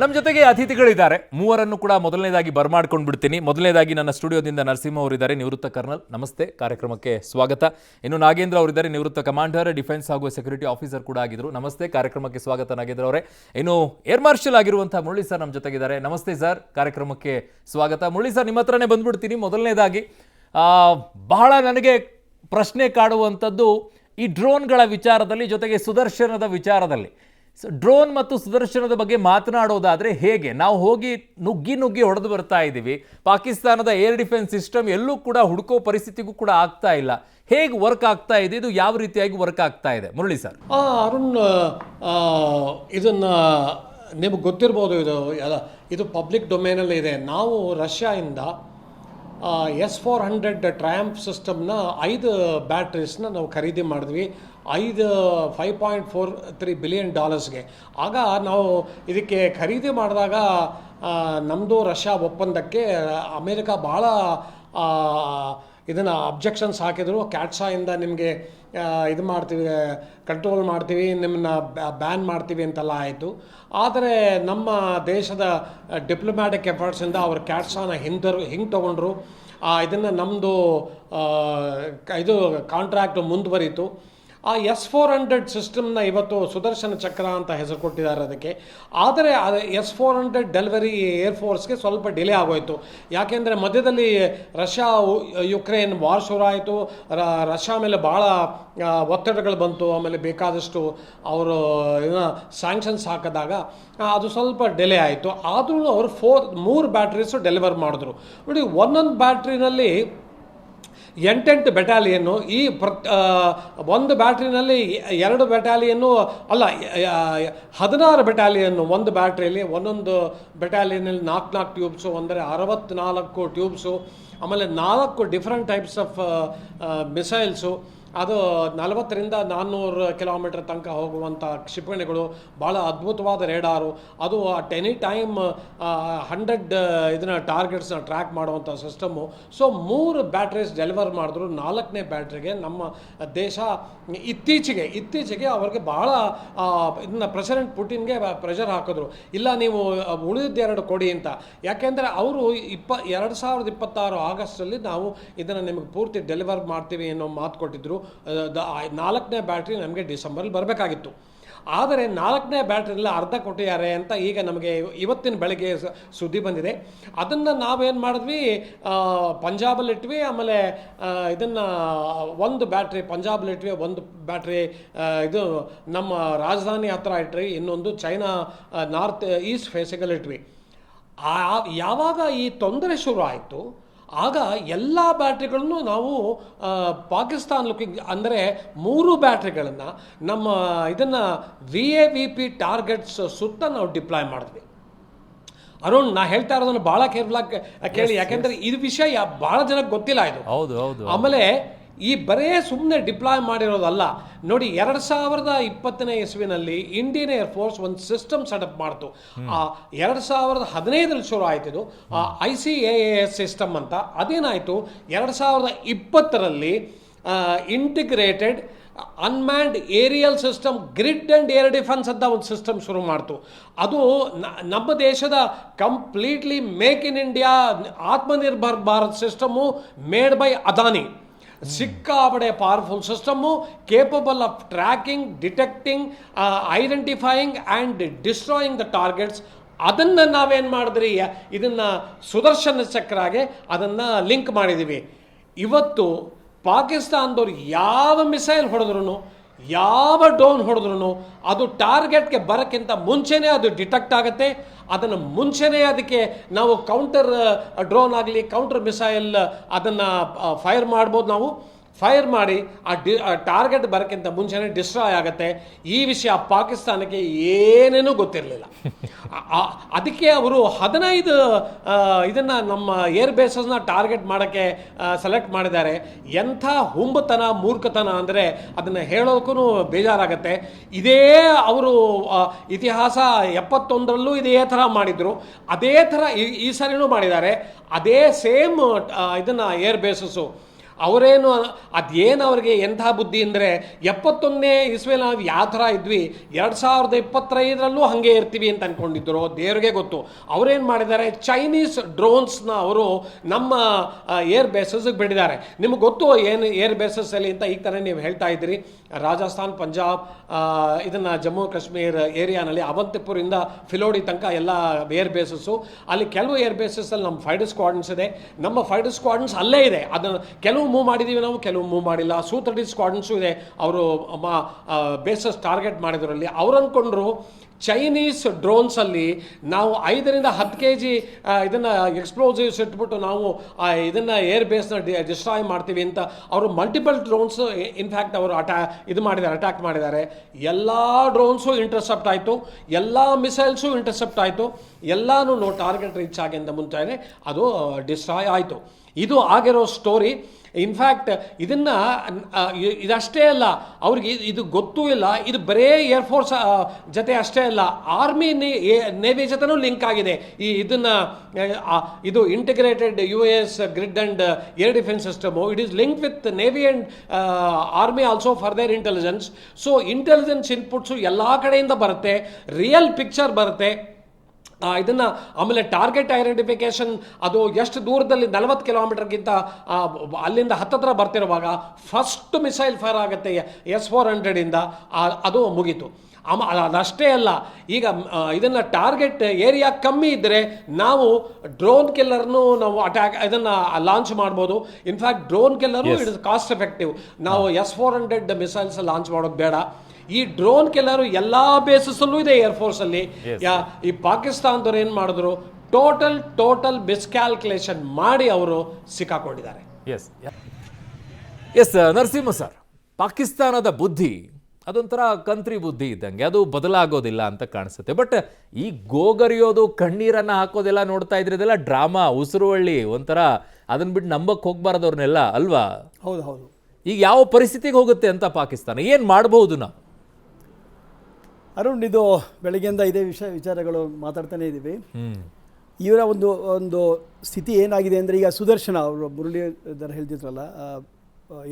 ನಮ್ಮ ಜೊತೆಗೆ ಅತಿಥಿಗಳಿದ್ದಾರೆ. ಮೂವರನ್ನು ಕೂಡ ಮೊದಲನೇದಾಗಿ ಬರ್ಮಾಡ್ಕೊಂಡು ಬಿಡ್ತೀನಿ. ಮೊದಲನೇದಾಗಿ ನನ್ನ ಸ್ಟುಡಿಯೋದಿಂದ ನರಸಿಂಹ ಅವರಿದ್ದಾರೆ, ನಿವೃತ್ತ ಕರ್ನಲ್. ನಮಸ್ತೆ, ಕಾರ್ಯಕ್ರಮಕ್ಕೆ ಸ್ವಾಗತ. ಇನ್ನು ನಾಗೇಂದ್ರ ಅವರಿದ್ದಾರೆ, ನಿವೃತ್ತ ಕಮಾಂಡರ್, ಡಿಫೆನ್ಸ್ ಹಾಗೂ ಸೆಕ್ಯೂರಿಟಿ ಆಫೀಸರ್ ಕೂಡ ಆಗಿದ್ರು. ನಮಸ್ತೆ, ಕಾರ್ಯಕ್ರಮಕ್ಕೆ ಸ್ವಾಗತ ನಾಗೇಂದ್ರ ಅವರೇ. ಇನ್ನು ಏರ್ ಮಾರ್ಷಲ್ ಆಗಿರುವಂತಹ ಮುರಳಿ ಸರ್ ನಮ್ಮ ಜೊತೆಗಿದ್ದಾರೆ. ನಮಸ್ತೆ ಸರ್, ಕಾರ್ಯಕ್ರಮಕ್ಕೆ ಸ್ವಾಗತ. ಮುರಳಿ ಸರ್, ನಿಮ್ಮ ಹತ್ರನೇ ಬಂದ್ಬಿಡ್ತೀನಿ. ಮೊದಲನೇದಾಗಿ ಬಹಳ ನನಗೆ ಪ್ರಶ್ನೆ ಕಾಡುವಂಥದ್ದು ಈ ಡ್ರೋನ್ಗಳ ವಿಚಾರದಲ್ಲಿ, ಜೊತೆಗೆ ಸುದರ್ಶನದ ವಿಚಾರದಲ್ಲಿ. ಡ್ರೋನ್ ಮತ್ತು ಸುದರ್ಶನದ ಬಗ್ಗೆ ಮಾತನಾಡೋದಾದರೆ ಹೇಗೆ? ನಾವು ಹೋಗಿ ನುಗ್ಗಿ ಹೊಡೆದು ಬರ್ತಾ ಇದ್ದೀವಿ. ಪಾಕಿಸ್ತಾನದ ಏರ್ ಡಿಫೆನ್ಸ್ ಸಿಸ್ಟಮ್ ಎಲ್ಲೂ ಕೂಡ ಹುಡುಕೋ ಪರಿಸ್ಥಿತಿಗೂ ಕೂಡ ಆಗ್ತಾ ಇಲ್ಲ. ಹೇಗೆ ವರ್ಕ್ ಆಗ್ತಾ ಇದೆ ಇದು? ಯಾವ ರೀತಿಯಾಗಿ ವರ್ಕ್ ಆಗ್ತಾ ಇದೆ ಮುರಳಿ ಸರ್? ಅರುಣ್, ಇದನ್ನು ನಿಮಗೆ ಗೊತ್ತಿರ್ಬೋದು, ಇದು ಪಬ್ಲಿಕ್ ಡೊಮೇನಲ್ಲಿ ಇದೆ. ನಾವು ರಷ್ಯಾಯಿಂದ S-400 ಟ್ರಯಾಂಪ್ ಸಿಸ್ಟಮ್ನ 5 ಬ್ಯಾಟ್ರೀಸ್ನ ನಾವು ಖರೀದಿ ಮಾಡಿದ್ವಿ. 5.43 ಬಿಲಿಯನ್ ಡಾಲರ್ಸ್ಗೆ. ಆಗ ನಾವು ಇದಕ್ಕೆ ಖರೀದಿ ಮಾಡಿದಾಗ ನಮ್ಮದು ರಷ್ಯಾ ಒಪ್ಪಂದಕ್ಕೆ ಅಮೇರಿಕಾ ಭಾಳ ಇದನ್ನು ಅಬ್ಜೆಕ್ಷನ್ಸ್ ಹಾಕಿದರು. ಕ್ಯಾಟ್ಸಾಯಿಂದ ನಿಮಗೆ ಇದು ಮಾಡ್ತೀವಿ, ಕಂಟ್ರೋಲ್ ಮಾಡ್ತೀವಿ, ನಿಮ್ಮನ್ನ ಬ್ಯಾನ್ ಮಾಡ್ತೀವಿ ಅಂತೆಲ್ಲ ಆಯಿತು. ಆದರೆ ನಮ್ಮ ದೇಶದ ಡಿಪ್ಲೊಮ್ಯಾಟಿಕ್ ಎಫರ್ಟ್ಸಿಂದ ಅವರು ಕ್ಯಾಟ್ಸಾನ ಹಿಂಗೆ ತೊಗೊಂಡ್ರು. ಇದನ್ನು ನಮ್ಮದು ಇದು ಕಾಂಟ್ರಾಕ್ಟ್ ಮುಂದುವರಿತು. ಆ S-400 ಸಿಸ್ಟಮ್ನ ಇವತ್ತು ಸುದರ್ಶನ ಚಕ್ರ ಅಂತ ಹೆಸರು ಕೊಟ್ಟಿದ್ದಾರೆ ಅದಕ್ಕೆ. ಆದರೆ S-400 ಡೆಲಿವರಿ ಏರ್ಫೋರ್ಸ್ಗೆ ಸ್ವಲ್ಪ ಡಿಲೇ ಆಗೋಯಿತು. ಯಾಕೆಂದರೆ ಮಧ್ಯದಲ್ಲಿ ರಷ್ಯಾ ಯುಕ್ರೇನ್ ವಾರ್ ಶುರು ಆಯಿತು. ರಷ್ಯಾ ಮೇಲೆ ಭಾಳ ಒತ್ತಡಗಳು ಬಂತು. ಆಮೇಲೆ ಬೇಕಾದಷ್ಟು ಅವರು ಸ್ಯಾಂಕ್ಷನ್ಸ್ ಹಾಕಿದಾಗ ಅದು ಸ್ವಲ್ಪ ಡಿಲೇ ಆಯಿತು. ಆದರೂ ಅವರು 3 ಬ್ಯಾಟ್ರೀಸು ಡೆಲಿವರ್ ಮಾಡಿದ್ರು. ನೋಡಿ, ಒಂದೊಂದು ಬ್ಯಾಟ್ರಿನಲ್ಲಿ 8 ಬೆಟಾಲಿಯನ್ನು, ಈ ಒಂದು ಬ್ಯಾಟ್ರಿನಲ್ಲಿ 2 ಬೆಟಾಲಿಯನ್ನು ಅಲ್ಲ 16 ಬೆಟಾಲಿಯನ್ನು ಒಂದು ಬ್ಯಾಟ್ರಿಯಲ್ಲಿ. ಒಂದೊಂದು ಬೆಟಾಲಿಯನಲ್ಲಿ 4 ಟ್ಯೂಬ್ಸು, ಅಂದರೆ 64 ಟ್ಯೂಬ್ಸು. ಆಮೇಲೆ 4 ಡಿಫ್ರೆಂಟ್ ಟೈಪ್ಸ್ ಆಫ್ ಮಿಸೈಲ್ಸು. ಅದು 40ರಿಂದ 400 ಕಿಲೋಮೀಟರ್ ತನಕ ಹೋಗುವಂಥ ಕ್ಷಿಪಣಿಗಳು. ಭಾಳ ಅದ್ಭುತವಾದ ರೇಡಾರು. ಅದು ಅಟ್ ಎನಿ ಟೈಮ್ 100 ಇದನ್ನು ಟಾರ್ಗೆಟ್ಸ್ನ ಟ್ರ್ಯಾಕ್ ಮಾಡುವಂಥ ಸಿಸ್ಟಮು. ಸೊ 3 ಬ್ಯಾಟ್ರೀಸ್ ಡೆಲಿವರ್ ಮಾಡಿದ್ರು. 4ನೇ ಬ್ಯಾಟ್ರಿಗೆ ನಮ್ಮ ದೇಶ ಇತ್ತೀಚೆಗೆ ಅವ್ರಿಗೆ ಭಾಳ ಇದನ್ನು ಪ್ರೆಸಿಡೆಂಟ್ ಪುಟಿನ್ಗೆ ಪ್ರೆಷರ್ ಹಾಕಿದ್ರು. ಇಲ್ಲ, ನೀವು ಉಳಿದೆರಡು ಕೊಡಿ ಅಂತ. ಯಾಕೆಂದರೆ ಅವರು 2026 ಆಗಸ್ಟಲ್ಲಿ ನಾವು ಇದನ್ನು ನಿಮಗೆ ಪೂರ್ತಿ ಡೆಲಿವರ್ ಮಾಡ್ತೀವಿ ಅನ್ನೋ ಮಾತು ಕೊಟ್ಟಿದ್ದರು. 4ನೇ ಬ್ಯಾಟ್ರಿ ನಮಗೆ ಡಿಸೆಂಬರಲ್ಲಿ ಬರಬೇಕಾಗಿತ್ತು. ಆದರೆ 4ನೇ ಬ್ಯಾಟ್ರಿಯಲ್ಲಿ ಅರ್ಧ ಕೊಟ್ಟಿದ್ದಾರೆ ಅಂತ ಈಗ ನಮಗೆ ಇವತ್ತಿನ ಬೆಳಗ್ಗೆ ಸುದ್ದಿ ಬಂದಿದೆ. ಅದನ್ನು ನಾವೇನು ಮಾಡಿದ್ವಿ, ಪಂಜಾಬಲ್ಲಿಟ್ವಿ. ಆಮೇಲೆ ಇದನ್ನು ಒಂದು ಬ್ಯಾಟ್ರಿ ಪಂಜಾಬಲ್ಲಿಟ್ವಿ, ಒಂದು ಬ್ಯಾಟ್ರಿ ಇದು ನಮ್ಮ ರಾಜಧಾನಿ ಹತ್ರ ಇಟ್ವಿ, ಇನ್ನೊಂದು ಚೈನಾ ನಾರ್ತ್ ಈಸ್ಟ್ ಫೇಸಿಗಲ್ಲಿಟ್ವಿ. ಯಾವಾಗ ಈ ತೊಂದರೆ ಶುರು ಆಯಿತು, ಆಗ ಎಲ್ಲ ಬ್ಯಾಟ್ರಿಗಳನ್ನು ನಾವು ಪಾಕಿಸ್ತಾನ ಅಂದರೆ 3 ಬ್ಯಾಟ್ರಿಗಳನ್ನು ನಮ್ಮ ಇದನ್ನು VAVP ಟಾರ್ಗೆಟ್ಸ್ ಸುತ್ತ ನಾವು ಡಿಪ್ಲಾಯ್ ಮಾಡಿದ್ವಿ. ಅರುಣ್, ನಾ ಹೇಳ್ತಾ ಇರೋದನ್ನು ಭಾಳ ಕೇರ್ಫುಲ್ಲಾಗಿ ಕೇಳಿ, ಯಾಕೆಂದರೆ ಇದು ವಿಷಯ ಭಾಳ ಜನಕ್ಕೆ ಗೊತ್ತಿಲ್ಲ ಇದು. ಆಮೇಲೆ ಈ ಬರೇ ಸುಮ್ಮನೆ ಡಿಪ್ಲಾಯ್ ಮಾಡಿರೋದಲ್ಲ. ನೋಡಿ, 2020ನೇ ಇಸ್ವಿನಲ್ಲಿ ಇಂಡಿಯನ್ ಏರ್ಫೋರ್ಸ್ ಒಂದು ಸಿಸ್ಟಮ್ ಸೆಟಪ್ ಮಾಡ್ತು. 2015ರಲ್ಲಿ ಶುರು ಆಯ್ತಿದ್ದು ICAS ಸಿಸ್ಟಮ್ ಅಂತ. ಅದೇನಾಯಿತು, 2020ರಲ್ಲಿ integrated unmanned aerial system, grid and air defence ಅಂತ ಒಂದು ಸಿಸ್ಟಮ್ ಶುರು ಮಾಡ್ತು. ಅದು ನಮ್ಮ ದೇಶದ completely make in India Atmanirbhar Bharat system, made by Adani. ಸಿಕ್ಕಾಪಡೆ powerful system, capable of tracking, detecting, identifying and destroying the targets. ಅದನ್ನು ನಾವೇನು ಮಾಡಿದ್ರಿ, ಇದನ್ನು ಸುದರ್ಶನ ಚಕ್ರಾಗೆ ಅದನ್ನು ಲಿಂಕ್ ಮಾಡಿದ್ದೀವಿ. ಇವತ್ತು ಪಾಕಿಸ್ತಾನದವ್ರು ಯಾವ ಮಿಸೈಲ್ ಹೊಡೆದ್ರು, ಯಾವ ಡ್ರೋನ್ ಹೊಡೆದ್ರು, ಅದು ಟಾರ್ಗೆಟ್ಗೆ ಬರೋಕ್ಕಿಂತ ಮುಂಚೆನೇ ಅದು ಡಿಟೆಕ್ಟ್ ಆಗುತ್ತೆ. ಅದನ್ನು ಮುಂಚೆನೇ ಅದಕ್ಕೆ ನಾವು ಕೌಂಟರ್ ಡ್ರೋನ್ ಆಗಲಿ, ಕೌಂಟರ್ ಮಿಸೈಲ್ ಅದನ್ನು ಫೈರ್ ಮಾಡ್ಬೋದು. ನಾವು ಫೈರ್ ಮಾಡಿ ಆ ಟಾರ್ಗೆಟ್ ಬರೋಕ್ಕಿಂತ ಮುಂಚೆನೇ ಡಿಸ್ಟ್ರಾಯ್ ಆಗುತ್ತೆ. ಈ ವಿಷಯ ಪಾಕಿಸ್ತಾನಕ್ಕೆ ಏನೇನೂ ಗೊತ್ತಿರಲಿಲ್ಲ. ಅದಕ್ಕೆ ಅವರು 15 ಇದನ್ನು ನಮ್ಮ ಏರ್ ಬೇಸಸ್ನ ಟಾರ್ಗೆಟ್ ಮಾಡೋಕ್ಕೆ ಸೆಲೆಕ್ಟ್ ಮಾಡಿದ್ದಾರೆ. ಎಂಥ ಹುಂಬತನ, ಮೂರ್ಖತನ ಅಂದರೆ ಅದನ್ನು ಹೇಳೋಕ್ಕೂ ಬೇಜಾರಾಗತ್ತೆ. ಇದೇ ಅವರು ಇತಿಹಾಸ 71ರಲ್ಲೂ ಇದೇ ಥರ ಮಾಡಿದರು. ಅದೇ ಥರ ಈ ಸರಿನೂ ಮಾಡಿದ್ದಾರೆ. ಅದೇ ಸೇಮ್ ಇದನ್ನು ಏರ್ ಬೇಸಸ್ಸು. ಅವರೇನು ಅದೇನು ಅವ್ರಿಗೆ ಎಂಥ ಬುದ್ಧಿ ಅಂದರೆ 71ನೇ ಇಸ್ವಿಯಲ್ಲಿ ನಾವು ಯಾವ ಥರ ಇದ್ವಿ 2025ರಲ್ಲೂ ಹಾಗೆ ಇರ್ತೀವಿ ಅಂತ ಅಂದ್ಕೊಂಡಿದ್ರು, ದೇವ್ರಿಗೆ ಗೊತ್ತು. ಅವರೇನು ಮಾಡಿದ್ದಾರೆ, ಚೈನೀಸ್ ಡ್ರೋನ್ಸ್ನ ಅವರು ನಮ್ಮ ಏರ್ ಬೇಸಸ್ಗೆ ಬಿಟ್ಟಿದ್ದಾರೆ. ನಿಮ್ಗೆ ಗೊತ್ತು ಏನು ಏರ್ ಬೇಸಸ್ಸಲ್ಲಿ ಅಂತ ಈಗ ತಾನೇ ನೀವು ಹೇಳ್ತಾ ಇದ್ದೀರಿ. ರಾಜಸ್ಥಾನ್, ಪಂಜಾಬ್, ಇದನ್ನು ಜಮ್ಮು ಕಾಶ್ಮೀರ್ ಏರಿಯಾನಲ್ಲಿ ಅವಂತಿಪುರಿಂದ ಫಿಲೋಡಿ ತನಕ ಎಲ್ಲ ಏರ್ ಬೇಸಸ್ಸು. ಅಲ್ಲಿ ಕೆಲವು ಏರ್ ಬೇಸಸ್ಸಲ್ಲಿ ನಮ್ಮ ಫೈಟರ್ ಸ್ಕ್ವಾಡ್ರನ್ಸ್ ಇದೆ. ನಮ್ಮ ಫೈಟರ್ ಸ್ಕ್ವಾಡ್ರನ್ಸ್ ಅಲ್ಲೇ ಇದೆ. ಅದನ್ನು ಕೆಲವು ಮೂವ್ ಮಾಡಿದ್ದೀವಿ ನಾವು, ಕೆಲವು ಮೂವ್ ಮಾಡಿಲ್ಲ. Su-30 ಸ್ಕ್ವಾಡ್ರನ್ಸು ಇದೆ. ಅವರು ಬೇಸಸ್ ಟಾರ್ಗೆಟ್ ಮಾಡಿದ್ರಲ್ಲಿ ಅವ್ರು ಅಂದ್ಕೊಂಡ್ರು ಚೈನೀಸ್ ಡ್ರೋನ್ಸಲ್ಲಿ ನಾವು 5ರಿಂದ 10 kg ಇದನ್ನು ಎಕ್ಸ್ಪ್ಲೋಸಿವ್ಸ್ ಇಟ್ಬಿಟ್ಟು ನಾವು ಇದನ್ನು ಏರ್ ಬೇಸ್ನ ಡಿಸ್ಟ್ರಾಯ್ ಮಾಡ್ತೀವಿ ಅಂತ ಅವರು ಮಲ್ಟಿಪಲ್ ಡ್ರೋನ್ಸ್ ಇನ್ಫ್ಯಾಕ್ಟ್ ಅವರು ಅಟ್ಯಾಕ್ ಮಾಡಿದ್ದಾರೆ. ಎಲ್ಲ ಡ್ರೋನ್ಸು ಇಂಟರ್ಸೆಪ್ಟ್ ಆಯಿತು, ಎಲ್ಲ ಮಿಸೈಲ್ಸು ಇಂಟರ್ಸೆಪ್ಟ್ ಆಯಿತು, ಎಲ್ಲನೂ ಟಾರ್ಗೆಟ್ ರೀಚ್ ಆಗಿಂದ ಮುಂಚೆನೇ ಅದು ಡಿಸ್ಟ್ರಾಯ್ ಆಯಿತು. ಇದು ಆಗಿರೋ ಸ್ಟೋರಿ. ಇನ್ಫ್ಯಾಕ್ಟ್ ಇದನ್ನು ಇದಷ್ಟೇ ಅಲ್ಲ, ಅವ್ರಿಗೆ ಇದು ಗೊತ್ತೂ ಇಲ್ಲ. ಇದು ಬರೇ ಏರ್ಫೋರ್ಸ್ ಜೊತೆ ಅಷ್ಟೇ ಅಲ್ಲ, ಆರ್ಮಿ ನೇವಿ ಜೊತೆನೂ ಲಿಂಕ್ ಆಗಿದೆ. ಇದು integrated US grid and air defence system. It is link with navy and army also for there intelligence. So intelligence inputs ಎಲ್ಲ ಕಡೆಯಿಂದ ಬರುತ್ತೆ, ರಿಯಲ್ ಪಿಕ್ಚರ್ ಬರುತ್ತೆ. ಇದನ್ನು ಆಮೇಲೆ ಟಾರ್ಗೆಟ್ ಐಡೆಂಟಿಫಿಕೇಶನ್, ಅದು ಎಷ್ಟು ದೂರದಲ್ಲಿ 40 ಕಿಲೋಮೀಟರ್ಗಿಂತ ಅಲ್ಲಿಂದ ಹತ್ತತ್ರ ಬರ್ತಿರುವಾಗ ಫಸ್ಟ್ ಮಿಸೈಲ್ ಫೈರ್ ಆಗುತ್ತೆ S-400ಇಂದ, ಅದು ಮುಗೀತು. ಅದಷ್ಟೇ ಅಲ್ಲ, ಈಗ ಇದನ್ನು ಟಾರ್ಗೆಟ್ ಏರಿಯಾ ಕಮ್ಮಿ ಇದ್ದರೆ ನಾವು ಡ್ರೋನ್ ಕಿಲ್ಲರ್ನು ನಾವು ಇದನ್ನು ಲಾಂಚ್ ಮಾಡ್ಬೋದು. In fact drone killer it is cost effective. ನಾವು S-400 ಮಿಸೈಲ್ಸ್ ಲಾಂಚ್ ಮಾಡೋದು ಬೇಡ. ಈ ಡ್ರೋನ್ ಕಿಲ್ಲರು ಎಲ್ಲ ಬೇಸಸ್ಸಲ್ಲೂ ಇದೆ ಏರ್ಫೋರ್ಸಲ್ಲಿ. ಈ ಪಾಕಿಸ್ತಾನದವ್ರು ಏನು ಮಾಡಿದ್ರು, ಟೋಟಲ್ ಮಿಸ್ಕ್ಯಾಲ್ಕುಲೇಷನ್ ಮಾಡಿ ಅವರು ಸಿಕ್ಕಾಕೊಂಡಿದ್ದಾರೆ. ಎಸ್ ನರಸಿಂಹ ಸರ್, ಪಾಕಿಸ್ತಾನದ ಬುದ್ಧಿ ಅದೊಂಥರ ಕಂತ್ರಿ ಬುದ್ಧಿ ಇದ್ದಂಗೆ, ಅದು ಬದಲಾಗೋದಿಲ್ಲ ಅಂತ ಕಾಣಿಸುತ್ತೆ. ಬಟ್ ಈ ಗೋಗರಿಯೋದು, ಕಣ್ಣೀರನ್ನು ಹಾಕೋದೆಲ್ಲ ನೋಡ್ತಾ ಇದ್ರೆ ಇದೆಲ್ಲ ಡ್ರಾಮಾ, ಉಸಿರುವಳ್ಳಿ ಒಂಥರ. ಅದನ್ನ ಬಿಟ್ಟು ನಂಬಕ್ಕೆ ಹೋಗ್ಬಾರ್ದವ್ರನ್ನೆಲ್ಲ ಅಲ್ವಾ? ಹೌದು. ಈಗ ಯಾವ ಪರಿಸ್ಥಿತಿಗೆ ಹೋಗುತ್ತೆ ಅಂತ ಪಾಕಿಸ್ತಾನ ಏನು ಮಾಡಬಹುದು ನಾವು? ಅರುಣ್, ಇದು ಬೆಳಗ್ಗೆಯಿಂದ ಇದೇ ವಿಚಾರಗಳು ಮಾತಾಡ್ತಾನೆ ಇದ್ದೀವಿ. ಇವರ ಒಂದು ಸ್ಥಿತಿ ಏನಾಗಿದೆ ಅಂದರೆ, ಈಗ ಸುದರ್ಶನ ಅವರು ಮುರಳೀಧರ್ ಹೇಳ್ತಿದ್ರಲ್ಲ,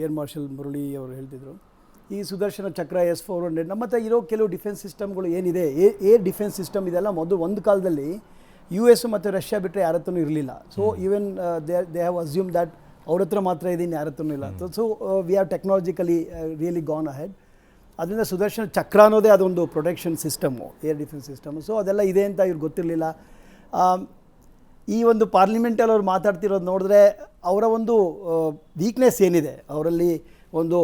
ಏರ್ ಮಾರ್ಷಲ್ ಮುರಳಿ ಅವರು ಹೇಳ್ತಿದ್ರು, ಈ ಸುದರ್ಶನ ಚಕ್ರ S-400 ನಮ್ಮ ಹತ್ರ ಇರೋ ಕೆಲವು ಡಿಫೆನ್ಸ್ ಸಿಸ್ಟಮ್ಗಳು ಏನಿದೆ, ಏರ್ ಡಿಫೆನ್ಸ್ ಸಿಸ್ಟಮ್ ಇದೆಲ್ಲ ಒಂದು ಕಾಲದಲ್ಲಿ US ಮತ್ತು ರಷ್ಯಾ ಬಿಟ್ಟರೆ ಯಾರ ಹತ್ರನೂ ಇರಲಿಲ್ಲ. So even they have assume that ಅವ್ರ ಹತ್ರ ಮಾತ್ರ ಇದೆ, ಇನ್ನು ಯಾರ ಹತ್ರನೂ ಇಲ್ಲ. So we have technologically really gone ahead. ಅದರಿಂದ ಸುದರ್ಶನ ಚಕ್ರ ಅನ್ನೋದೇ ಅದೊಂದು protection system, air defence system. So ಅದೆಲ್ಲ ಇದೆ ಅಂತ ಇವ್ರಿಗೆ ಗೊತ್ತಿರಲಿಲ್ಲ. ಈ ಒಂದು ಪಾರ್ಲಿಮೆಂಟಲ್ಲಿ ಅವ್ರು ಮಾತಾಡ್ತಿರೋದು ನೋಡಿದ್ರೆ ಅವರ ಒಂದು ವೀಕ್ನೆಸ್ ಏನಿದೆ, ಅವರಲ್ಲಿ ಒಂದು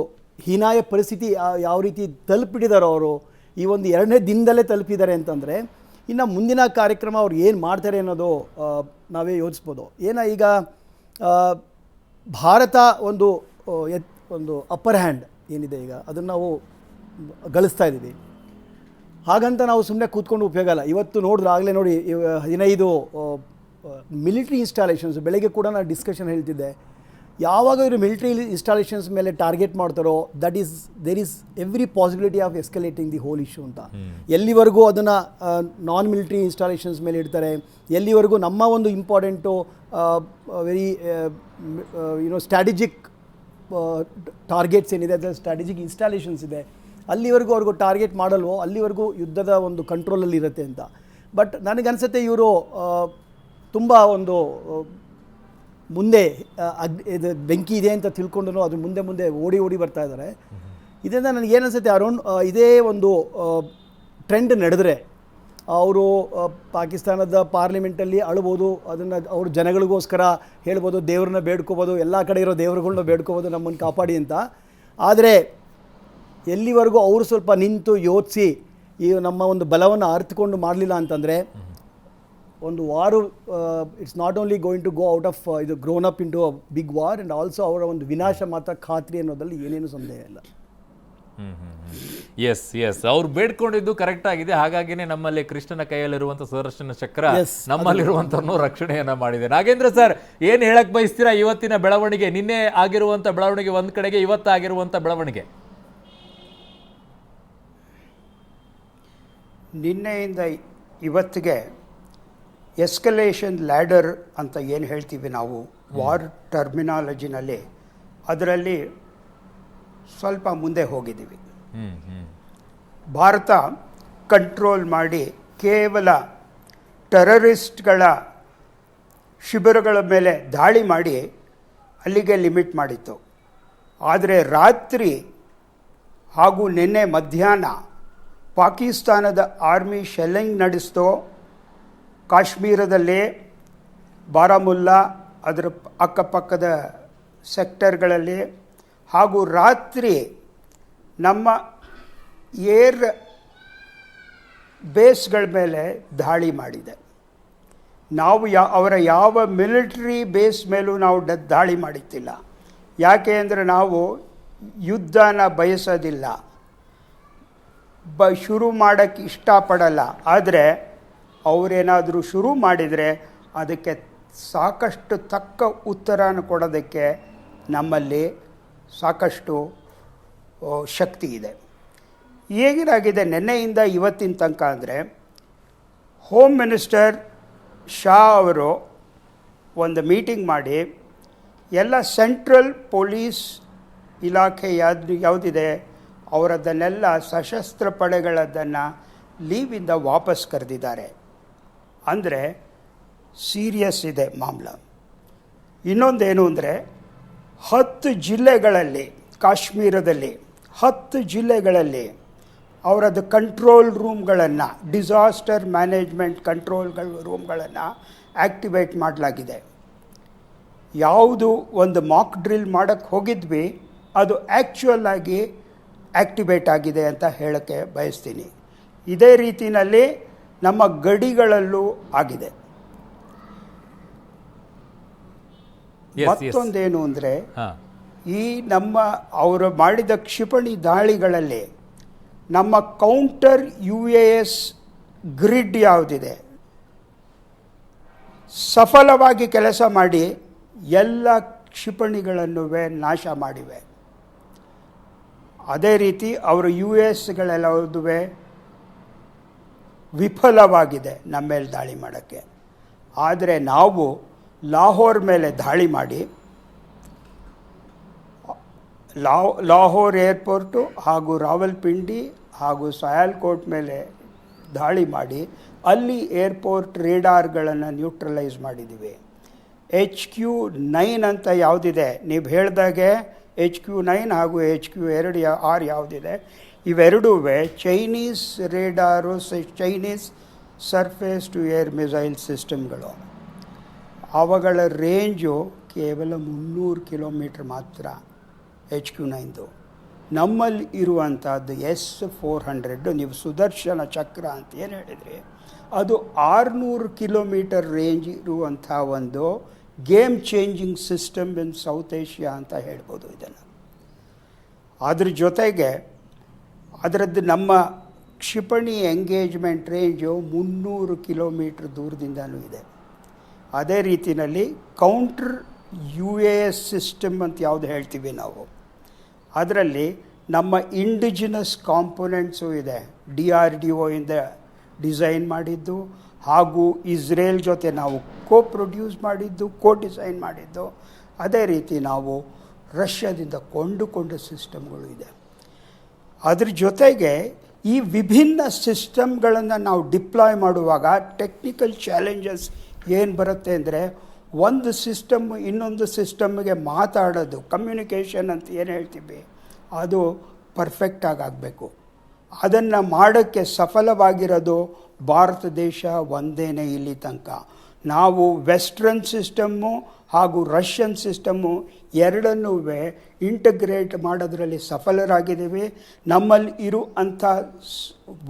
ಹೀನಾಯ ಪರಿಸ್ಥಿತಿ ಯಾವ ರೀತಿ ತಲುಪಿಟ್ಟಿದ್ದಾರೋ ಅವರು, ಈ ಒಂದು 2ನೇ ದಿನದಲ್ಲೇ ತಲುಪಿದ್ದಾರೆ ಅಂತಂದರೆ, ಇನ್ನು ಮುಂದಿನ ಕಾರ್ಯಕ್ರಮ ಅವ್ರು ಏನು ಮಾಡ್ತಾರೆ ಅನ್ನೋದು ನಾವೇ ಯೋಚಿಸ್ಬೋದು. ಈಗ ಭಾರತ ಒಂದು ಅಪ್ಪರ್ ಹ್ಯಾಂಡ್ ಏನಿದೆ ಈಗ ಅದನ್ನು ನಾವು ಗಳಿಸ್ತಾ ಇದ್ದೀವಿ. ಹಾಗಂತ ನಾವು ಸುಮ್ಮನೆ ಕೂತ್ಕೊಂಡು ಉಪಯೋಗ ಇಲ್ಲ. ಇವತ್ತು ನೋಡಿದ್ರೆ ಆಗಲೇ ನೋಡಿ 15 ಮಿಲಿಟ್ರಿ ಇನ್ಸ್ಟಾಲೇಷನ್ಸ್, ಬೆಳಗ್ಗೆ ಕೂಡ ನಾನು ಡಿಸ್ಕಷನ್ ಹೇಳ್ತಿದ್ದೆ, ಯಾವಾಗ ಇವರು ಮಿಲಿಟ್ರಿ ಇನ್ಸ್ಟಾಲೇಷನ್ಸ್ ಮೇಲೆ ಟಾರ್ಗೆಟ್ ಮಾಡ್ತಾರೋ there is every possibility of escalating the whole issue ಅಂತ. ಎಲ್ಲಿವರೆಗೂ ಅದನ್ನು ನಾನ್ ಮಿಲಿಟ್ರಿ ಇನ್ಸ್ಟಾಲೇಷನ್ಸ್ ಮೇಲೆ ಇಡ್ತಾರೆ, ಎಲ್ಲಿವರೆಗೂ ನಮ್ಮ ಒಂದು ಇಂಪಾರ್ಟೆಂಟು ವೆರಿ ಸ್ಟ್ರಾಟಜಿಕ್ ಟಾರ್ಗೆಟ್ಸ್ ಏನಿದೆ, ಅದರ ಸ್ಟ್ರಾಟಜಿಕ್ ಇನ್ಸ್ಟಾಲೇಷನ್ಸ್ ಇದೆ, ಅಲ್ಲಿವರೆಗೂ ಅವ್ರಿಗೂ ಟಾರ್ಗೆಟ್ ಮಾಡಲ್ವೋ ಅಲ್ಲಿವರೆಗೂ ಯುದ್ಧದ ಒಂದು ಕಂಟ್ರೋಲಲ್ಲಿ ಇರುತ್ತೆ ಅಂತ. ಬಟ್ ನನಗನ್ಸುತ್ತೆ ಇವರು ತುಂಬ ಒಂದು ಮುಂದೆ ಇದು ಬೆಂಕಿ ಇದೆ ಅಂತ ತಿಳ್ಕೊಂಡು ಅದು ಮುಂದೆ ಓಡಿ ಬರ್ತಾ ಇದ್ದಾರೆ. ಇದರಿಂದ ನನಗೇನಿಸುತ್ತೆ ಅರುಣ್, ಇದೇ ಒಂದು ಟ್ರೆಂಡ್ ನಡೆದರೆ ಅವರು ಪಾಕಿಸ್ತಾನದ ಪಾರ್ಲಿಮೆಂಟಲ್ಲಿ ಅಳ್ಬೋದು, ಅದನ್ನು ಅವರು ಜನಗಳಿಗೋಸ್ಕರ ಹೇಳ್ಬೋದು, ದೇವ್ರನ್ನ ಬೇಡ್ಕೋಬೋದು, ಎಲ್ಲ ಕಡೆ ಇರೋ ದೇವ್ರುಗಳ್ನ ಬೇಡ್ಕೋಬೋದು ನಮ್ಮನ್ನು ಕಾಪಾಡಿ ಅಂತ. ಆದರೆ ಎಲ್ಲಿವರೆಗೂ ಅವರು ಸ್ವಲ್ಪ ನಿಂತು ಯೋಚಿಸಿ ಈ ನಮ್ಮ ಒಂದು ಬಲವನ್ನು ಅರ್ಥಕೊಂಡು ಮಾಡಲಿಲ್ಲ ಅಂತಂದರೆ ಒಂದು war it's not only going to go out of ಇದು grown up into a big war and also ಅವರ ಒಂದು ವಿನಾಶ ಮಾತ್ರ ಖಾತ್ರಿ ಅನ್ನೋದ್ರಲ್ಲಿ ಏನೇನು ಸಂದೇಹ ಇಲ್ಲ. ಎಸ್ ಅವ್ರು ಬೇಡ್ಕೊಂಡಿದ್ದು ಕರೆಕ್ಟ್ ಆಗಿದೆ. ಹಾಗಾಗಿನೇ ನಮ್ಮಲ್ಲಿ ಕೃಷ್ಣನ ಕೈಯಲ್ಲಿರುವಂಥ ಸುದರ್ಶನ ಚಕ್ರ ನಮ್ಮಲ್ಲಿರುವಂಥವ್ರನ್ನು ರಕ್ಷಣೆಯನ್ನ ಮಾಡಿದೆ. ನಾಗೇಂದ್ರ ಸರ್, ಏನು ಹೇಳಕ್ ಬಯಸ್ತೀರಾ ಇವತ್ತಿನ ಬೆಳವಣಿಗೆ, ನಿನ್ನೆ ಆಗಿರುವಂಥ ಬೆಳವಣಿಗೆ ಒಂದು ಕಡೆಗೆ, ಇವತ್ತಾಗಿರುವಂಥ ಬೆಳವಣಿಗೆ? ನಿನ್ನೆಯಿಂದ ಇವತ್ತಿಗೆ ಎಸ್ಕಲೇಷನ್ ಲ್ಯಾಡರ್ ಅಂತ ಏನು ಹೇಳ್ತೀವಿ ನಾವು ವಾರ್ ಟರ್ಮಿನಾಲಜಿನಲ್ಲಿ, ಅದರಲ್ಲಿ ಸ್ವಲ್ಪ ಮುಂದೆ ಹೋಗಿದ್ದೀವಿ. ಹ್ಮ್ ಹ್ಮ್ ಭಾರತ ಕಂಟ್ರೋಲ್ ಮಾಡಿ ಕೇವಲ ಟೆರರಿಸ್ಟ್ಗಳ ಶಿಬಿರಗಳ ಮೇಲೆ ದಾಳಿ ಮಾಡಿ ಅಲ್ಲಿಗೆ ಲಿಮಿಟ್ ಮಾಡಿತ್ತು. ಆದರೆ ರಾತ್ರಿ ಹಾಗೂ ನಿನ್ನೆ ಮಧ್ಯಾಹ್ನ ಪಾಕಿಸ್ತಾನದ ಆರ್ಮಿ ಶೆಲ್ಲಿಂಗ್ ನಡೆಸ್ತೋ ಕಾಶ್ಮೀರದಲ್ಲಿ ಬಾರಾಮುಲ್ಲಾ ಅದರ ಅಕ್ಕಪಕ್ಕದ ಸೆಕ್ಟರ್ಗಳಲ್ಲಿ, ಹಾಗೂ ರಾತ್ರಿ ನಮ್ಮ ಏರ್ ಬೇಸ್ಗಳ ಮೇಲೆ ದಾಳಿ ಮಾಡಿದೆ. ನಾವು ಅವರ ಯಾವ ಮಿಲಿಟರಿ ಬೇಸ್ ಮೇಲೂ ನಾವು ದಾಳಿ ಮಾಡುತ್ತಿಲ್ಲ. ಯಾಕೆ ಅಂದರೆ ನಾವು ಯುದ್ಧನ ಬಯಸೋದಿಲ್ಲ, ಶುರು ಮಾಡೋಕ್ಕೆ ಇಷ್ಟಪಡಲ್ಲ. ಆದರೆ ಅವರೇನಾದರೂ ಶುರು ಮಾಡಿದರೆ ಅದಕ್ಕೆ ಸಾಕಷ್ಟು ತಕ್ಕ ಉತ್ತರನ ಕೊಡೋದಕ್ಕೆ ನಮ್ಮಲ್ಲಿ ಸಾಕಷ್ಟು ಶಕ್ತಿ ಇದೆ. ಹೇಗಿರಾಗಿದೆ ನಿನ್ನೆಯಿಂದ ಇವತ್ತಿನ ತನಕ ಅಂದರೆ, ಹೋಮ್ ಮಿನಿಸ್ಟರ್ ಶಾ ಅವರು ಒಂದು ಮೀಟಿಂಗ್ ಮಾಡಿ ಎಲ್ಲ ಸೆಂಟ್ರಲ್ ಪೊಲೀಸ್ ಇಲಾಖೆ ಯಾವುದಿದೆ ಅವರದ್ದನ್ನೆಲ್ಲ ಸಶಸ್ತ್ರ ಪಡೆಗಳದ್ದನ್ನು ಲೀವಿಂದ ವಾಪಸ್ ಕರೆದಿದ್ದಾರೆ. ಅಂದರೆ ಸೀರಿಯಸ್ ಇದೆ ಮಾಮಲ. ಇನ್ನೊಂದೇನು ಅಂದರೆ 10 ಜಿಲ್ಲೆಗಳಲ್ಲಿ, ಕಾಶ್ಮೀರದಲ್ಲಿ 10 ಜಿಲ್ಲೆಗಳಲ್ಲಿ ಅವರದ್ದು ಕಂಟ್ರೋಲ್ ರೂಮ್ಗಳನ್ನು, ಡಿಸಾಸ್ಟರ್ ಮ್ಯಾನೇಜ್ಮೆಂಟ್ ರೂಮ್ಗಳನ್ನು ಆ್ಯಕ್ಟಿವೇಟ್ ಮಾಡಲಾಗಿದೆ. ಯಾವುದು ಒಂದು ಮಾಕ್ ಡ್ರಿಲ್ ಮಾಡೋಕ್ಕೆ ಹೋಗಿದ್ವಿ ಅದು ಆ್ಯಕ್ಚುಯಲ್ ಆಗಿ ಆ್ಯಕ್ಟಿವೇಟ್ ಆಗಿದೆ ಅಂತ ಹೇಳೋಕ್ಕೆ ಬಯಸ್ತೀನಿ. ಇದೇ ರೀತಿಯಲ್ಲಿ ನಮ್ಮ ಗಡಿಗಳಲ್ಲೂ ಆಗಿದೆ. ಮತ್ತೊಂದೇನು ಅಂದರೆ, ಈ ನಮ್ಮ ಅವರು ಮಾಡಿದ ಕ್ಷಿಪಣಿ ದಾಳಿಗಳಲ್ಲಿ ನಮ್ಮ ಕೌಂಟರ್ UAS ಗ್ರಿಡ್ ಯಾವುದಿದೆ ಸಫಲವಾಗಿ ಕೆಲಸ ಮಾಡಿ ಎಲ್ಲ ಕ್ಷಿಪಣಿಗಳನ್ನು ನಾಶ ಮಾಡಿವೆ. ಅದೇ ರೀತಿ ಅವರ UASಗಳೆಲ್ಲವೂ ವಿಫಲವಾಗಿದೆ ನಮ್ಮ ಮೇಲೆ ದಾಳಿ ಮಾಡೋಕ್ಕೆ. ಆದರೆ ನಾವು ಲಾಹೋರ್ ಮೇಲೆ ದಾಳಿ ಮಾಡಿ, ಲಾಹೋರ್ ಏರ್ಪೋರ್ಟು ಹಾಗೂ ರಾವಲ್ಪಿಂಡಿ ಹಾಗೂ ಸಯಾಲ್ಕೋಟ್ ಮೇಲೆ ದಾಳಿ ಮಾಡಿ ಅಲ್ಲಿ ಏರ್ಪೋರ್ಟ್ ರೇಡಾರ್ಗಳನ್ನು ನ್ಯೂಟ್ರಲೈಸ್ ಮಾಡಿದ್ದೀವಿ. HQ-9 ಅಂತ ಯಾವುದಿದೆ, ನೀವು ಹೇಳಿದಾಗೆ HQ-9 ಹಾಗೂ HQ-2R ಯಾವುದಿದೆ, ಇವೆರಡೂ Chinese radar, Chinese surface to air missile ಸಿಸ್ಟಮ್ಗಳು. ಅವುಗಳ ರೇಂಜು ಕೇವಲ 300 ಕಿಲೋಮೀಟ್ರ್ ಮಾತ್ರ HQ-9. ನಮ್ಮಲ್ಲಿ ಇರುವಂಥದ್ದು S-400, ನೀವು ಸುದರ್ಶನ ಚಕ್ರ ಅಂತ ಏನು ಹೇಳಿದ್ರಿ, ಅದು 600 ಕಿಲೋಮೀಟರ್ ರೇಂಜ್ ಇರುವಂಥ ಒಂದು game changing system in south Asia ಅಂತ ಹೇಳ್ಬೋದು ಇದನ್ನು. ಅದ್ರ ಜೊತೆಗೆ ಅದರದ್ದು ನಮ್ಮ ಕ್ಷಿಪಣಿ ಎಂಗೇಜ್ಮೆಂಟ್ ರೇಂಜು 300 ಕಿಲೋಮೀಟ್ರ್ ದೂರದಿಂದಲೂ ಇದೆ. ಅದೇ ರೀತಿಯಲ್ಲಿ ಕೌಂಟ್ರ್ UAS ಸಿಸ್ಟಮ್ ಅಂತ ಯಾವುದು ಹೇಳ್ತೀವಿ ನಾವು, ಅದರಲ್ಲಿ ನಮ್ಮ ಇಂಡಿಜಿನಸ್ ಕಾಂಪೊನೆಂಟ್ಸು ಇದೆ. DRDO ಇಂದ ಡಿಸೈನ್ ಮಾಡಿದ್ದು ಹಾಗೂ ಇಸ್ರೇಲ್ ಜೊತೆ ನಾವು ಪ್ರೊಡ್ಯೂಸ್ ಮಾಡಿದ್ದು, ಡಿಸೈನ್ ಮಾಡಿದ್ದು. ಅದೇ ರೀತಿ ನಾವು ರಷ್ಯಾದಿಂದ ಕೊಂಡುಕೊಂಡ ಸಿಸ್ಟಮ್ಗಳು ಇದೆ. ಅದ್ರ ಜೊತೆಗೆ ಈ ವಿಭಿನ್ನ ಸಿಸ್ಟಮ್ಗಳನ್ನು ನಾವು ಡಿಪ್ಲಾಯ್ ಮಾಡುವಾಗ ಟೆಕ್ನಿಕಲ್ ಚಾಲೆಂಜಸ್ ಏನು ಬರುತ್ತೆ ಅಂದರೆ, ಒಂದು ಸಿಸ್ಟಮ್ ಇನ್ನೊಂದು ಸಿಸ್ಟಮ್ಗೆ ಮಾತಾಡೋದು, ಕಮ್ಯುನಿಕೇಷನ್ ಅಂತ ಏನು ಹೇಳ್ತೀವಿ, ಅದು ಪರ್ಫೆಕ್ಟಾಗಿ ಆಗಬೇಕು. ಅದನ್ನು ಮಾಡೋಕ್ಕೆ ಸಫಲವಾಗಿರೋದು ಭಾರತ ದೇಶ ಒಂದೇನೇ ಇಲ್ಲಿ ತನಕ. ನಾವು ವೆಸ್ಟ್ರನ್ ಸಿಸ್ಟಮ್ಮು ಹಾಗೂ ರಷ್ಯನ್ ಸಿಸ್ಟಮ್ಮು ಎರಡನ್ನೂ ಇಂಟಗ್ರೇಟ್ ಮಾಡೋದ್ರಲ್ಲಿ ಸಫಲರಾಗಿದ್ದೀವಿ. ನಮ್ಮಲ್ಲಿ ಇರುವಂಥ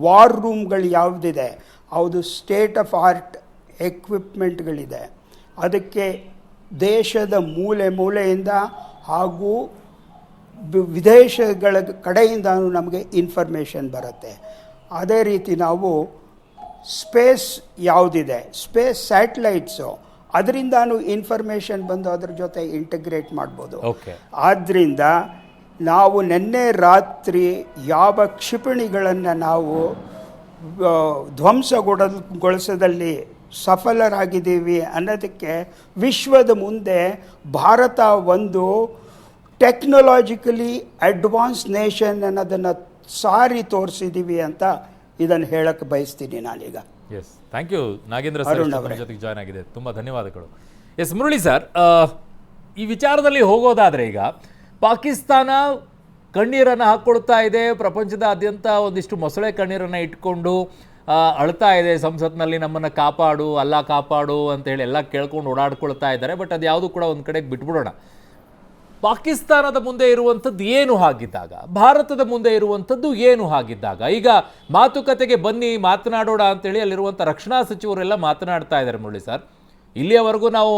ವಾರ್ ರೂಮ್ಗಳು ಯಾವುದಿದೆ ಅದು ಸ್ಟೇಟ್ ಆಫ್ ಆರ್ಟ್ ಎಕ್ವಿಪ್ಮೆಂಟ್ಗಳಿದೆ. ಅದಕ್ಕೆ ದೇಶದ ಮೂಲೆ ಮೂಲೆಯಿಂದ ಹಾಗೂ ವಿದೇಶಗಳ ಕಡೆಯಿಂದನೂ ನಮಗೆ ಇನ್ಫಾರ್ಮೇಷನ್ ಬರುತ್ತೆ. ಅದೇ ರೀತಿ ನಾವು ಸ್ಪೇಸ್ ಯಾವುದಿದೆ, ಸ್ಪೇಸ್ ಸ್ಯಾಟಲೈಟ್ಸು, ಅದರಿಂದನೂ ಇನ್ಫಾರ್ಮೇಷನ್ ಬಂದು ಅದ್ರ ಜೊತೆ ಇಂಟಿಗ್ರೇಟ್ ಮಾಡ್ಬೋದು. ಆದ್ದರಿಂದ ನಾವು ನಿನ್ನೆ ರಾತ್ರಿ ಯಾವ ಕ್ಷಿಪಣಿಗಳನ್ನು ನಾವು ಧ್ವಂಸಗೊಳಿಸೋದಲ್ಲಿ ಸಫಲರಾಗಿದ್ದೀವಿ ಅನ್ನೋದಕ್ಕೆ ವಿಶ್ವದ ಮುಂದೆ ಭಾರತ ಒಂದು ಟೆಕ್ನಾಲಜಿಕಲಿ ಅಡ್ವಾನ್ಸ್ ನೇಷನ್ ಅನ್ನೋದನ್ನು ಸಾರಿ ತೋರಿಸಿದ್ದೀವಿ ಅಂತ ಇದನ್ನು ಹೇಳಕ್ಕೆ ಬಯಸ್ತೀನಿ ನಾನೀಗ. Yes, thank you Nagendra sir, ನಮ್ಮ ಜೊತೆಗೆ ಜಾಯ್ನ್ ಆಗಿದೆ, ತುಂಬ ಧನ್ಯವಾದಗಳು. ಎಸ್ ಮುರಳಿ ಸರ್, ಈ ವಿಚಾರದಲ್ಲಿ ಹೋಗೋದಾದರೆ ಈಗ ಪಾಕಿಸ್ತಾನ ಕಣ್ಣೀರನ್ನು ಹಾಕ್ಕೊಳ್ತಾ ಇದೆ, ಪ್ರಪಂಚದಾದ್ಯಂತ ಒಂದಿಷ್ಟು ಮೊಸಳೆ ಕಣ್ಣೀರನ್ನು ಇಟ್ಕೊಂಡು ಅಳ್ತಾ ಇದೆ, ಸಂಸತ್ನಲ್ಲಿ ನಮ್ಮನ್ನು ಕಾಪಾಡು, ಅಲ್ಲ ಕಾಪಾಡು ಅಂತೇಳಿ ಎಲ್ಲ ಕೇಳ್ಕೊಂಡು ಓಡಾಡ್ಕೊಳ್ತಾ ಇದ್ದಾರೆ. ಬಟ್ ಅದು ಯಾವುದು ಕೂಡ ಒಂದು ಕಡೆಗೆ ಬಿಟ್ಬಿಡೋಣ. ಪಾಕಿಸ್ತಾನದ ಮುಂದೆ ಇರುವಂಥದ್ದು ಏನು ಹಾಗಿದ್ದಾಗ, ಭಾರತದ ಮುಂದೆ ಇರುವಂಥದ್ದು ಏನು ಹಾಗಿದ್ದಾಗ, ಈಗ ಮಾತುಕತೆಗೆ ಬನ್ನಿ ಮಾತನಾಡೋಣ ಅಂತೇಳಿ ಅಲ್ಲಿರುವಂಥ ರಕ್ಷಣಾ ಸಚಿವರೆಲ್ಲ ಮಾತನಾಡ್ತಾ ಇದ್ದಾರೆ. ಮುರಳಿ ಸರ್, ಇಲ್ಲಿಯವರೆಗೂ ನಾವು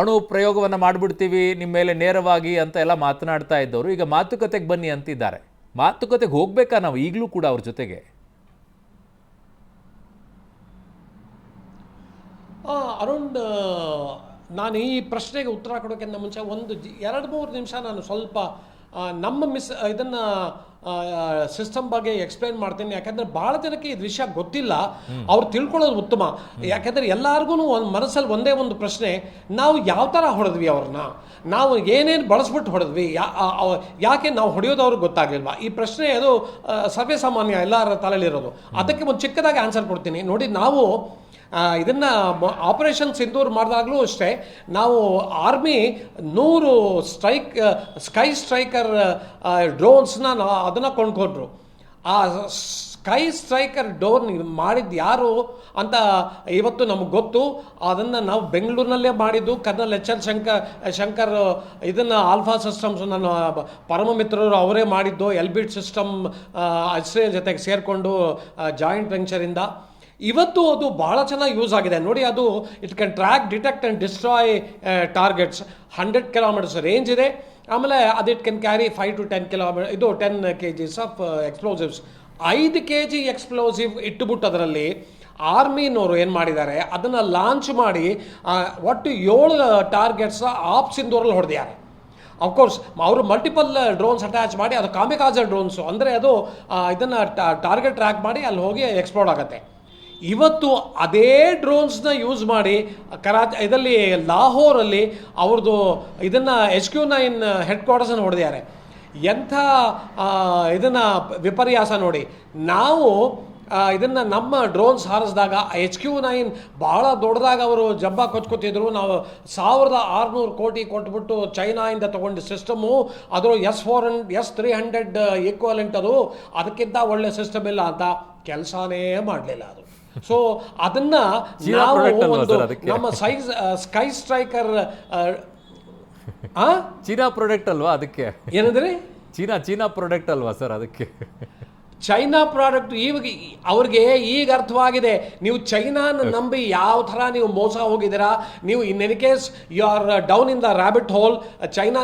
ಅಣು ಪ್ರಯೋಗವನ್ನು ಮಾಡಿಬಿಡ್ತೀವಿ ನಿಮ್ಮ ಮೇಲೆ ನೇರವಾಗಿ ಅಂತ ಎಲ್ಲ ಮಾತನಾಡ್ತಾ ಇದ್ದವರು ಈಗ ಮಾತುಕತೆಗೆ ಬನ್ನಿ ಅಂತಿದ್ದಾರೆ. ಮಾತುಕತೆಗೆ ಹೋಗ್ಬೇಕಾ ನಾವು ಈಗಲೂ ಕೂಡ ಅವ್ರ ಜೊತೆಗೆ? ಅರೌಂಡ್ ನಾನು ಈ ಪ್ರಶ್ನೆಗೆ ಉತ್ತರ ಕೊಡೋಕ್ಕಿಂತ ಮುಂಚೆ ಒಂದು 2-3 ನಿಮಿಷ ನಾನು ಸ್ವಲ್ಪ ನಮ್ಮ ಇದನ್ನು ಸಿಸ್ಟಮ್ ಬಗ್ಗೆ ಎಕ್ಸ್ಪ್ಲೈನ್ ಮಾಡ್ತೀನಿ. ಯಾಕಂದರೆ ಭಾಳ ಜನಕ್ಕೆ ಇದು ವಿಷಯ ಗೊತ್ತಿಲ್ಲ, ಅವ್ರು ತಿಳ್ಕೊಳ್ಳೋದು ಉತ್ತಮ. ಯಾಕೆಂದರೆ ಎಲ್ಲರಿಗೂ ಒಂದು ಮನಸ್ಸಲ್ಲಿ ಒಂದೇ ಒಂದು ಪ್ರಶ್ನೆ, ನಾವು ಯಾವ ಥರ ಹೊಡೆದ್ವಿ ಅವ್ರನ್ನ, ನಾವು ಏನೇನು ಬಳಸ್ಬಿಟ್ಟು ಹೊಡೆದ್ವಿ, ಯಾಕೆ ನಾವು ಹೊಡೆಯೋದು ಅವ್ರಿಗೆ ಗೊತ್ತಾಗಲಿಲ್ವಾ? ಈ ಪ್ರಶ್ನೆ ಅದು ಸರ್ವೇ ಸಾಮಾನ್ಯ ಎಲ್ಲರ ತಲೆಯಲ್ಲಿರೋದು. ಅದಕ್ಕೆ ಒಂದು ಚಿಕ್ಕದಾಗಿ ಆನ್ಸರ್ ಕೊಡ್ತೀನಿ ನೋಡಿ. ನಾವು ಇದನ್ನು ಆಪರೇಷನ್ ಸಿಂಧೂರ್ ಮಾಡಿದಾಗಲೂ ಅಷ್ಟೇ, ನಾವು ಆರ್ಮಿ 100 ಸ್ಕೈ ಸ್ಟ್ರೈಕರ್ ಡ್ರೋನ್ಸ್ನ ಅದನ್ನು ಕೊಂಡ್ಕೊಂಡ್ರು. ಆ ಸ್ಕೈ ಸ್ಟ್ರೈಕರ್ ಡ್ರೋನ್ ಮಾಡಿದ್ದು ಯಾರು ಅಂತ ಇವತ್ತು ನಮಗೆ ಗೊತ್ತು. ಅದನ್ನು ನಾವು ಬೆಂಗಳೂರಿನಲ್ಲೇ ಮಾಡಿದ್ದು. ಕರ್ನಲ್ ಎಚ್ ಎಲ್ ಶಂಕರ್ ಇದನ್ನು ಆಲ್ಫಾ ಸಿಸ್ಟಮ್ಸ್ ನನ್ನ ಪರಮ ಮಿತ್ರರು ಅವರೇ ಮಾಡಿದ್ದು. ಎಲ್ಬಿಟ್ ಸಿಸ್ಟಮ್ ಇಸ್ರೇಲ್ ಜೊತೆಗೆ ಸೇರಿಕೊಂಡು ಜಾಯಿಂಟ್ ವೆಂಚರಿಂದ ಇವತ್ತು ಅದು ಭಾಳ ಚೆನ್ನಾಗಿ ಯೂಸ್ ಆಗಿದೆ ನೋಡಿ. ಅದು it can track, detect and destroy targets. 100 kilometres range ಇದೆ. ಆಮೇಲೆ ಅದು it can carry 5 to 10 kilometre. ಇದು 10 kgs of explosives. 5 kg explosive ಇಟ್ಟುಬಿಟ್ಟು ಅದರಲ್ಲಿ ಆರ್ಮಿನವರು ಏನು ಮಾಡಿದ್ದಾರೆ, ಅದನ್ನು ಲಾಂಚ್ ಮಾಡಿ ಒಟ್ಟು 7 ಟಾರ್ಗೆಟ್ಸ್ ಆಫ್ ಸಿಂಧೂರಲ್ಲಿ ಹೊಡೆದಿದ್ದಾರೆ. ಅಫ್ಕೋರ್ಸ್ ಅವರು ಮಲ್ಟಿಪಲ್ ಡ್ರೋನ್ಸ್ ಅಟ್ಯಾಚ್ ಮಾಡಿ, ಅದು ಕಾಮಿಕಾಜೆ ಡ್ರೋನ್ಸು, ಅಂದರೆ ಅದು ಇದನ್ನು ಟಾರ್ಗೆಟ್ ಟ್ರ್ಯಾಕ್ ಮಾಡಿ ಅಲ್ಲಿ ಹೋಗಿ ಎಕ್ಸ್ಪ್ಲೋಡ್ ಆಗುತ್ತೆ. ಇವತ್ತು ಅದೇ ಡ್ರೋನ್ಸ್ನ ಯೂಸ್ ಮಾಡಿ ಇದರಲ್ಲಿ ಲಾಹೋರಲ್ಲಿ ಅವ್ರದ್ದು ಇದನ್ನು HQ-9 ಹೆಡ್ ಕ್ವಾರ್ಟರ್ಸನ್ನು ಹೊಡೆದಿದ್ದಾರೆ. ಎಂಥ ಇದನ್ನು ವಿಪರ್ಯಾಸ ನೋಡಿ. ನಾವು ಇದನ್ನು ನಮ್ಮ ಡ್ರೋನ್ಸ್ ಹಾರಿಸಿದಾಗ HQ-9 ಭಾಳ ದೊಡ್ಡದಾಗ ಅವರು ಜಬ್ಬ ಕೊಚ್ಕೋತಿದ್ರು. ನಾವು 1600 ಕೋಟಿ ಕೊಟ್ಬಿಟ್ಟು ಚೈನಾಯಿಂದ ತೊಗೊಂಡು ಸಿಸ್ಟಮು, ಅದರ S300 ಈಕ್ವಲೆಂಟ್, ಅದು ಅದಕ್ಕಿಂತ ಒಳ್ಳೆ ಸಿಸ್ಟಮ್ ಇಲ್ಲ ಅಂತ ಕೆಲಸನೇ ಮಾಡಲಿಲ್ಲ ಅದು. ಸೊ ಅದನ್ನು ನಾವು ಒಂದು ನಮ್ಮ ಸ್ಕೈ ಸ್ಟ್ರೈಕರ್ ಚೀನಾ ಪ್ರಾಡಕ್ಟ್ ಅಲ್ವಾ ಅದಕ್ಕೆ? ಏನಂದ್ರೆ ಚೀನಾ ಪ್ರಾಡಕ್ಟ್ ಅಲ್ವಾ ಸರ್ ಅದಕ್ಕೆ? ಚೈನಾ ಪ್ರಾಡಕ್ಟ್ ಇವಾಗ ಅವ್ರಿಗೆ ಈಗ ಅರ್ಥವಾಗಿದೆ. ನೀವು ಚೈನಾನ ನಂಬಿ ಯಾವ ಥರ ನೀವು ಮೋಸ ಹೋಗಿದ್ದೀರಾ. ನೀವು in any case you are down in the rabbit hole. China